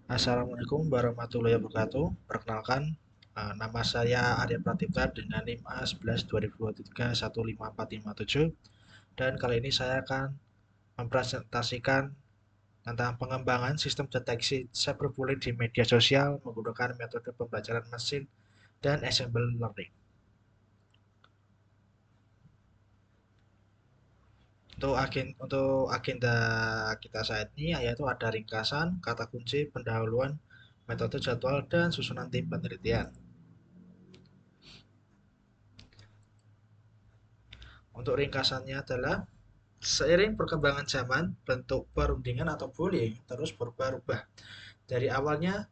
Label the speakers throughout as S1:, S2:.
S1: Assalamualaikum warahmatullahi wabarakatuh. Perkenalkan, nama saya Arya Pratipta dengan NIM A11-2023-15457. Dan kali ini saya akan mempresentasikan tentang pengembangan sistem deteksi cyberbullying di media sosial menggunakan metode pembelajaran mesin dan ensemble learning. Untuk agenda kita saat ini yaitu ada ringkasan, kata kunci, pendahuluan, metode jadwal, dan susunan tim penelitian. Untuk ringkasannya adalah seiring perkembangan zaman, bentuk perundingan atau bullying terus berubah-ubah. Dari awalnya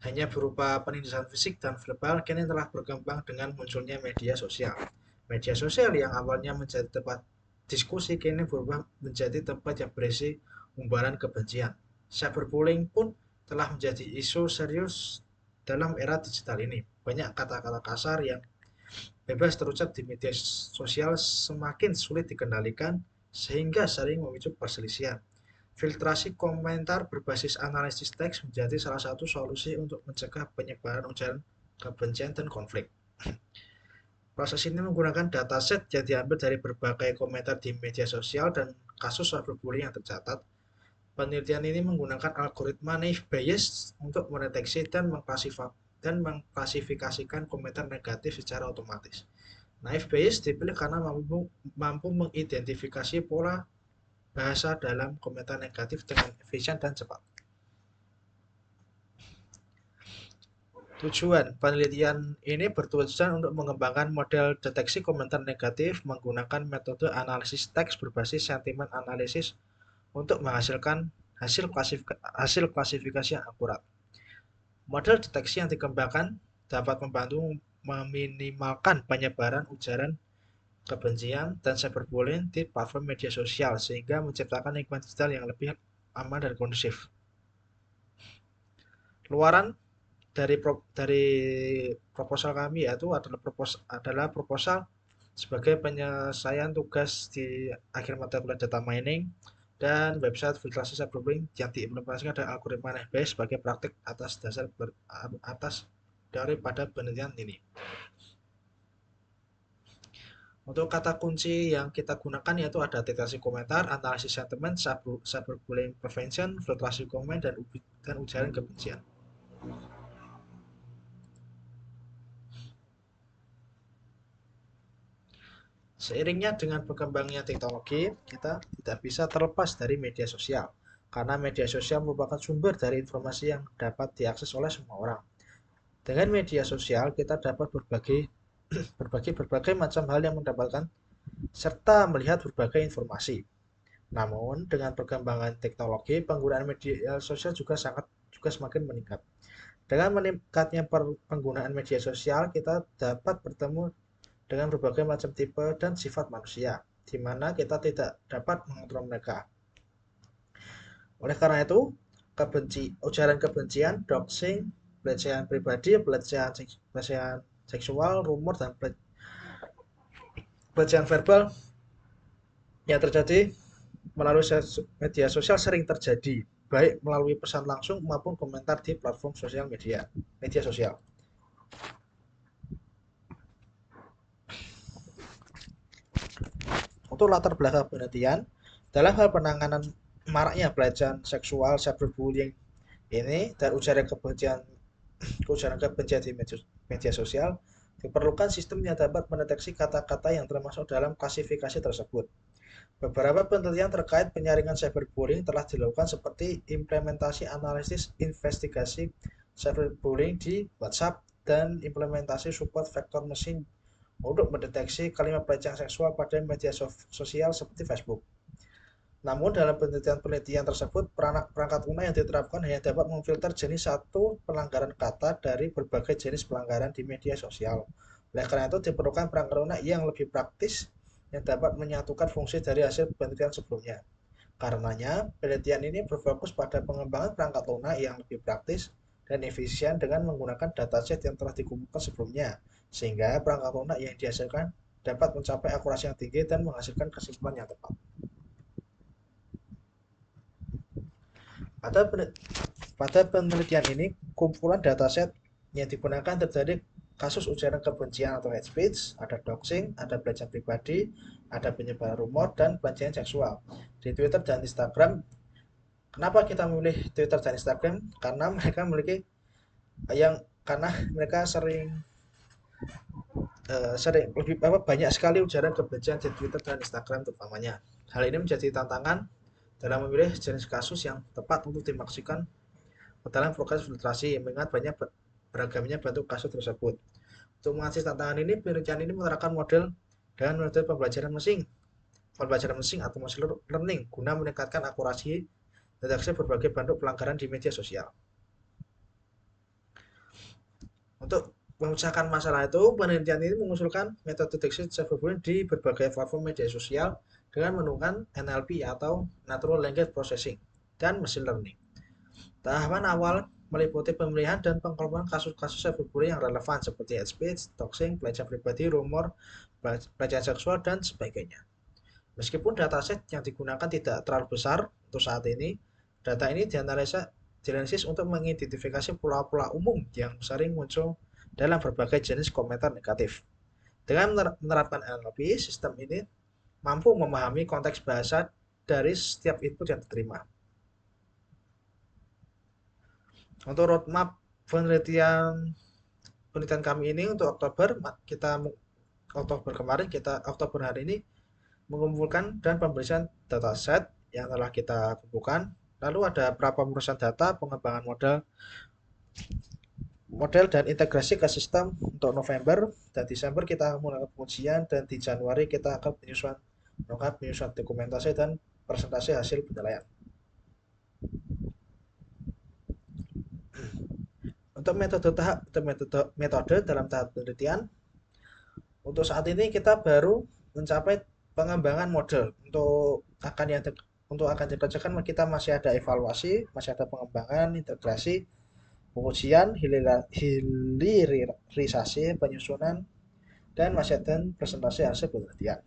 S1: hanya berupa penindasan fisik dan verbal, kini telah berkembang dengan munculnya media sosial. Media sosial yang awalnya menjadi tempat diskusi kini berubah menjadi tempat yang berisi umbaran kebencian. Cyberbullying pun telah menjadi isu serius dalam era digital ini. Banyak kata-kata kasar yang bebas terucap di media sosial semakin sulit dikendalikan sehingga sering memicu perselisihan. Filtrasi komentar berbasis analisis teks menjadi salah satu solusi untuk mencegah penyebaran ujaran kebencian dan konflik. Proses ini menggunakan dataset yang diambil dari berbagai komentar di media sosial dan kasus cyberbullying yang tercatat. Penelitian ini menggunakan algoritma naive Bayes untuk mendeteksi dan mengklasifikasikan komentar negatif secara otomatis. Naive Bayes dipilih karena mampu mengidentifikasi pola bahasa dalam komentar negatif dengan efisien dan cepat. Tujuan penelitian ini bertujuan untuk mengembangkan model deteksi komentar negatif menggunakan metode analisis teks berbasis sentimen analisis untuk menghasilkan hasil klasifikasi yang akurat. Model deteksi yang dikembangkan dapat membantu meminimalkan penyebaran ujaran kebencian dan cyberbullying di platform media sosial sehingga menciptakan lingkungan digital yang lebih aman dan kondusif. Luaran dari proposal kami yaitu adalah proposal sebagai penyelesaian tugas di akhir mata kuliah data mining dan website filtrasi cyberbullying yang diimplementasikan dari algoritma NFBase sebagai praktik atas daripada penelitian ini. Untuk kata kunci yang kita gunakan yaitu ada deteksi komentar, analisis sentimen, cyberbullying prevention, filtrasi komen, dan ujaran kebencian. Seiringnya dengan berkembangnya teknologi, kita tidak bisa terlepas dari media sosial. Karena media sosial merupakan sumber dari informasi yang dapat diakses oleh semua orang. Dengan media sosial, kita dapat berbagi berbagai macam hal yang mendapatkan serta melihat berbagai informasi. Namun, dengan perkembangan teknologi, penggunaan media sosial juga semakin meningkat. Dengan meningkatnya penggunaan media sosial, kita dapat bertemu dengan berbagai macam tipe dan sifat manusia, di mana kita tidak dapat mengontrol mereka. Oleh karena itu, ujaran kebencian, doxing, pelecehan pribadi, pelecehan seksual, rumor, dan pelecehan verbal yang terjadi melalui media sosial sering terjadi, baik melalui pesan langsung maupun komentar di platform media sosial. Untuk latar belakang penelitian, dalam hal penanganan maraknya pelecehan seksual, cyberbullying ini dan ujaran kebencian di media sosial, diperlukan sistem yang dapat mendeteksi kata-kata yang termasuk dalam klasifikasi tersebut. Beberapa penelitian terkait penyaringan cyberbullying telah dilakukan seperti implementasi analisis investigasi cyberbullying di WhatsApp dan implementasi support vektor mesin untuk mendeteksi kalimat pelecehan seksual pada media sosial seperti Facebook. Namun dalam penelitian tersebut, perangkat lunak yang diterapkan hanya dapat memfilter jenis satu pelanggaran kata dari berbagai jenis pelanggaran di media sosial. Oleh karena itu diperlukan perangkat lunak yang lebih praktis yang dapat menyatukan fungsi dari hasil penelitian sebelumnya. Karenanya, penelitian ini berfokus pada pengembangan perangkat lunak yang lebih praktis dan efisien dengan menggunakan dataset yang telah dikumpulkan sebelumnya, sehingga perangkat lunak yang dihasilkan dapat mencapai akurasi yang tinggi dan menghasilkan kesimpulan yang tepat. Pada Pada penelitian ini, kumpulan dataset yang digunakan terjadi kasus ujaran kebencian atau hate speech, ada doxing, ada pelecehan pribadi, ada penyebaran rumor, dan pelecehan seksual. Di Twitter dan Instagram, kenapa kita memilih Twitter dan Instagram? Karena mereka memiliki yang karena mereka sering lebih banyak sekali ujaran kebencian di Twitter dan Instagram terutamanya. Hal ini menjadi tantangan dalam memilih jenis kasus yang tepat untuk dimaksudkan dalam proses filtrasi mengingat banyak beragamnya bentuk kasus tersebut. Untuk mengatasi tantangan ini, penelitian ini menerapkan model dan metode pembelajaran mesin atau machine learning guna meningkatkan akurasi deteksi berbagai bentuk pelanggaran di media sosial. Untuk memecahkan masalah itu, penelitian ini mengusulkan metode deteksi cyberbullying di berbagai platform media sosial dengan menggunakan NLP atau Natural Language Processing dan Machine Learning. Tahapan awal meliputi pemilihan dan pengkolongan kasus-kasus cyberbullying yang relevan seperti hate speech, doxing, pelecehan pribadi, rumor, pelecehan seksual, dan sebagainya. Meskipun dataset yang digunakan tidak terlalu besar untuk saat ini, data ini dianalisis untuk mengidentifikasi pola-pola umum yang sering muncul dalam berbagai jenis komentar negatif. Dengan menerapkan NLP, sistem ini mampu memahami konteks bahasa dari setiap input yang diterima. Untuk roadmap penelitian kami ini untuk Oktober hari ini mengumpulkan dan pemeriksaan dataset yang telah kita kumpulkan. Lalu ada pemeriksaan data, pengembangan model dan integrasi ke sistem untuk November dan Desember kita melakukan pengujian dan di Januari kita akan menyusun dokumentasi dan presentasi hasil penilaian. Untuk metode dalam tahap penelitian, untuk saat ini kita baru mencapai pengembangan model. Untuk akan dikerjakan kita masih ada evaluasi, masih ada pengembangan, integrasi, pengujian, hilirisasi, penyusunan, dan masih ada presentasi hasil penelitian.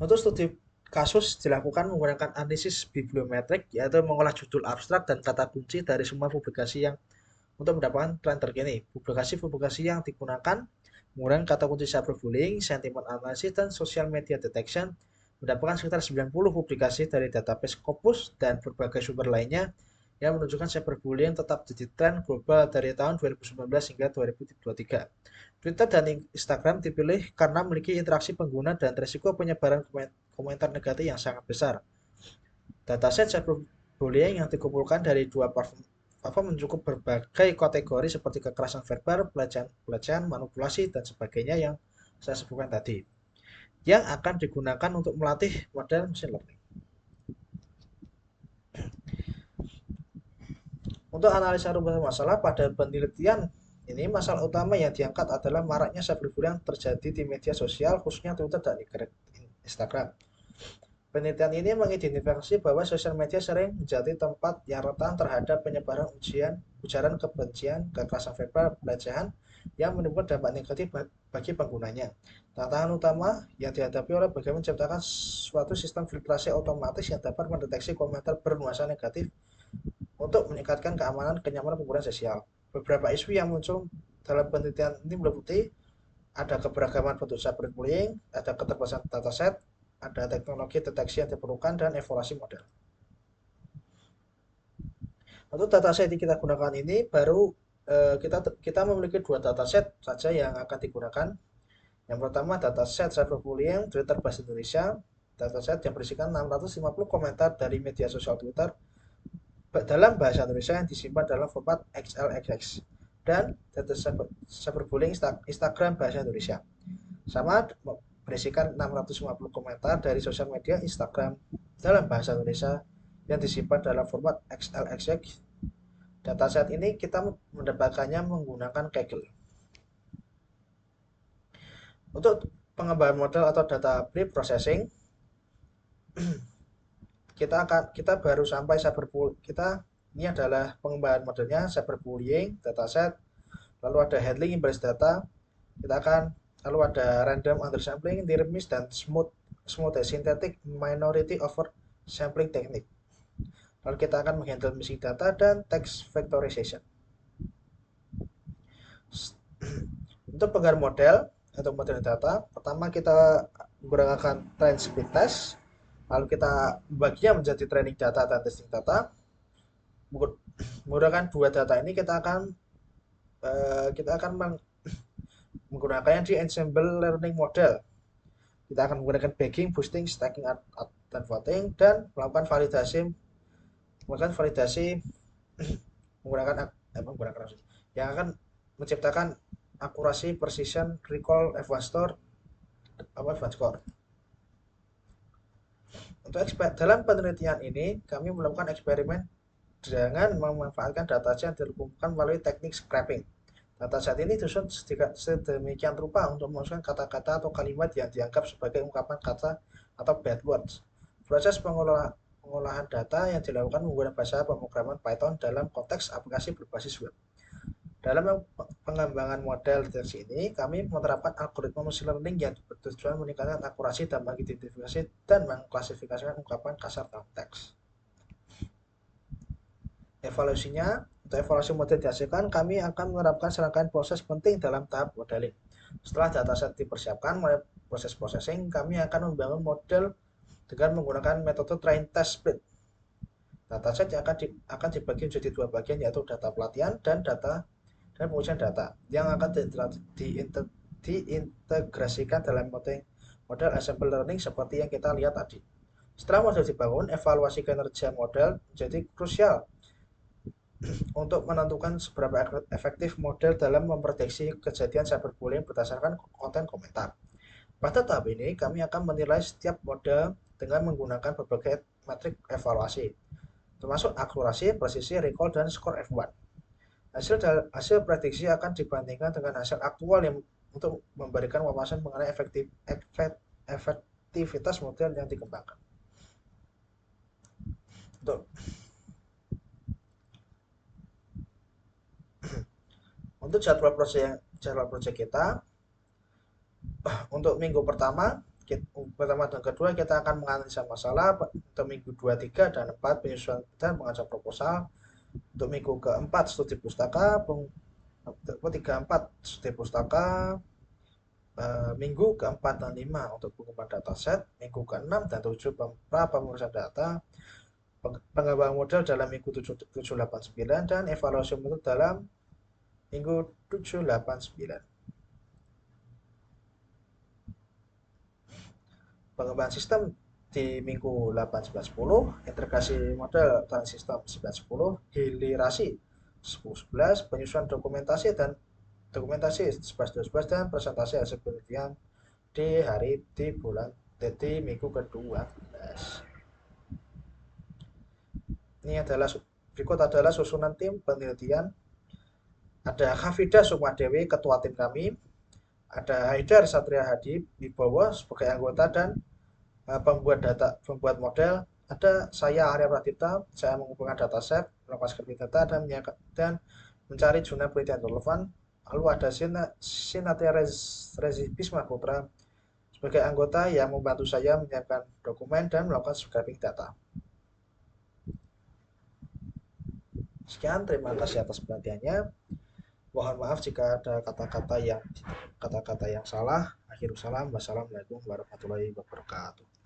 S1: Untuk studi kasus dilakukan menggunakan analisis bibliometrik, yaitu mengolah judul abstrak dan kata kunci dari semua publikasi yang untuk mendapatkan tren terkini. Publikasi yang digunakan menggunakan kata kunci cyberbullying, sentiment analysis, dan social media detection mendapatkan sekitar 90 publikasi dari database Scopus dan berbagai sumber lainnya yang menunjukkan cyberbullying tetap jadi tren global dari tahun 2019 hingga 2023. Twitter dan Instagram dipilih karena memiliki interaksi pengguna dan risiko penyebaran komentar negatif yang sangat besar. Dataset cyberbullying yang dikumpulkan dari dua platform mencukup berbagai kategori seperti kekerasan verbal, pelecehan, manipulasi, dan sebagainya yang saya sebutkan tadi, yang akan digunakan untuk melatih model machine learning. Untuk analisa rumus masalah pada penelitian ini, masalah utama yang diangkat adalah maraknya cyberbullying yang terjadi di media sosial, khususnya Twitter dan Instagram. Penelitian ini mengidentifikasi bahwa sosial media sering menjadi tempat yang rentan terhadap penyebaran ujaran kebencian, kekerasan verbal, pelecehan yang menimbulkan dampak negatif bagi penggunanya. Tantangan utama yang dihadapi oleh bagaimana menciptakan suatu sistem filtrasi otomatis yang dapat mendeteksi komentar bernuansa negatif untuk meningkatkan kenyamanan penggunaan sosial. Beberapa isu yang muncul dalam penelitian ini meliputi ada keberagaman bentuk cyberbullying, ada keterbatasan dataset, ada teknologi deteksi yang diperlukan, dan evaluasi model. Untuk dataset yang kita gunakan ini baru kita memiliki dua dataset saja yang akan digunakan. Yang pertama dataset cyberbullying Twitter bahasa Indonesia, dataset yang berisikan 650 komentar dari media sosial Twitter dalam bahasa Indonesia yang disimpan dalam format XLSX, dan data cyberbullying Instagram bahasa Indonesia sama berisikan 650 komentar dari sosial media Instagram dalam bahasa Indonesia yang disimpan dalam format XLSX. Dataset ini kita mendapatkannya menggunakan Kaggle. Untuk pengembangan model atau data pre-processing, kita baru sampai ini adalah pengembangan modelnya cyberbullying dataset, lalu ada handling imbalance data, lalu ada random undersampling, near miss, dan smooth synthetic minority over sampling technique. Lalu kita akan menghandle missing data dan text vectorization. Untuk penggambaran model atau model data, pertama kita menggunakan train speed test, lalu kita baginya menjadi training data dan testing data. Menggunakan dua data ini kita akan menggunakannya di ensemble learning model. Kita akan menggunakan bagging, boosting, stacking, dan voting, dan melakukan validasi menggunakan yang akan menciptakan akurasi, precision, recall, F1 store, F1 score. Untuk dalam penelitian ini, kami melakukan eksperimen dengan memanfaatkan dataset yang dikumpulkan melalui teknik scraping. Dataset ini disusun sedemikian rupa untuk memasukkan kata-kata atau kalimat yang dianggap sebagai ungkapan kata atau bad words. Proses pengolahan data yang dilakukan menggunakan bahasa pemrograman Python dalam konteks aplikasi berbasis web. Dalam pengembangan model deteksi ini, kami menerapkan algoritma machine learning yang bertujuan meningkatkan akurasi dan mengidentifikasi dan mengklasifikasikan ungkapan kasar dalam teks. Evaluasinya, untuk evaluasi model dihasilkan, kami akan menerapkan serangkaian proses penting dalam tahap modeling. Setelah dataset dipersiapkan mulai proses processing, kami akan membangun model dengan menggunakan metode train test split. Dataset yang akan dibagi menjadi dua bagian, yaitu data pelatihan dan pengujian data yang akan diintegrasikan dalam model ensemble learning seperti yang kita lihat tadi. Setelah model dibangun, evaluasi kinerja model menjadi krusial untuk menentukan seberapa efektif model dalam memprediksi kejadian cyberbullying berdasarkan konten komentar. Pada tahap ini, kami akan menilai setiap model dengan menggunakan berbagai metrik evaluasi, termasuk akurasi, presisi, recall, dan skor F1. Hasil prediksi akan dibandingkan dengan hasil aktual yang untuk memberikan wawasan mengenai efektivitas model yang dikembangkan. Untuk jadwal proyek kita, untuk minggu pertama dan kedua kita akan menganalisa masalah. Untuk minggu 2, 3, dan 4 penyusunan dan mengajar proposal. Untuk minggu keempat studi pustaka, 3-4 studi pustaka, minggu keempat dan 5 untuk pengembangan dataset, minggu ke-6 dan 7 pemrograman data, pengembangan model dalam minggu 7, 8, 9, dan evaluasi model dalam minggu 7, 8, 9. Pengembangan sistem di minggu 8, 9, 10, integrasi model dan sistem 9, 10, hilirasi 10, 11, penyusunan dokumentasi 11, 12, dan presentasi hasil penelitian di minggu ke-12. Berikut adalah susunan tim penelitian. Ada Hafida Sukmadewi, ketua tim kami. Ada Haidar Satria Hadi Wibowo sebagai anggota dan pembuat model. Ada saya Arya Pradipta, saya mengumpulkan dataset, melakukan scraping data, dan mencari jurnal penelitian relevan. Lalu ada Sinatia Rezi Bisma Putra sebagai anggota yang membantu saya menyiapkan dokumen dan melakukan scraping data. Sekian, terima kasih atas perhatiannya. Mohon maaf jika ada kata-kata yang salah. Akhirul salam. Wassalamualaikum warahmatullahi wabarakatuh.